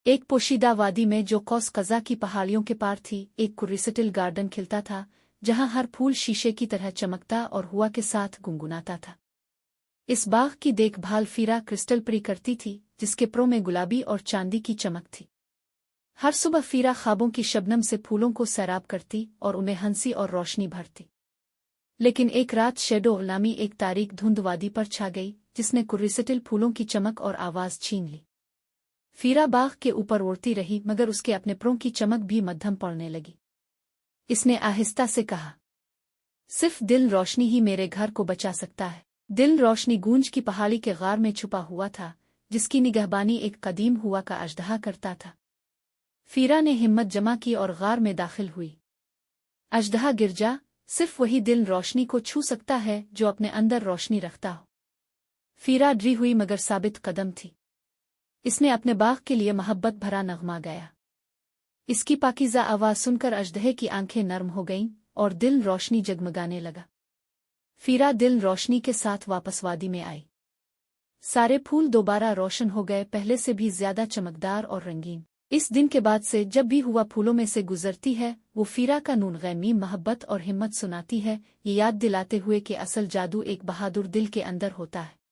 एक पोशीदा वादी में जो कौस कज़ा की पहाड़ियों के पार थी, एक क्रिस्टल गार्डन खिलता था जहां हर फूल शीशे की तरह चमकता और हुआ के साथ गुनगुनाता था। इस बाग की देखभाल फीरा क्रिस्टल परी करती थी, जिसके प्रो में गुलाबी और चांदी की चमक थी। हर सुबह फीरा ख्वाबों की शबनम से फूलों को सैराब करती और उन्हें हंसी और रोशनी भरती। लेकिन एक रात शेडो नामी एक तारीख धुंध वादी पर छा गई, जिसने क्रिस्टल फूलों की चमक और आवाज छीन ली। फीरा बाग के ऊपर उड़ती रही, मगर उसके अपने प्रों की चमक भी मध्यम पड़ने लगी। इसने आहिस्ता से कहा, सिर्फ दिल रोशनी ही मेरे घर को बचा सकता है। दिल रोशनी गूंज की पहाड़ी के गार में छुपा हुआ था, जिसकी निगहबानी एक कदीम हुआ का अजदहा करता था। फीरा ने हिम्मत जमा की और गार में दाखिल हुई। अजदहा गिरजा, सिर्फ वही दिल रोशनी को छू सकता है जो अपने अंदर रोशनी रखता हो। फीरा डरी हुई मगर साबित कदम थी। इसने अपने बाग के लिए मोहब्बत भरा नगमा गाया। इसकी पाकीज़ा आवाज़ सुनकर अजदहे की आंखें नर्म हो गईं और दिल रोशनी जगमगाने लगा। फीरा दिल रोशनी के साथ वापस वादी में आई। सारे फूल दोबारा रोशन हो गए, पहले से भी ज्यादा चमकदार और रंगीन। इस दिन के बाद से जब भी हुआ फूलों में से गुजरती है, वो फीरा का नून गैमी मोहब्बत और हिम्मत सुनाती है, ये याद दिलाते हुए कि असल जादू एक बहादुर दिल के अंदर होता है।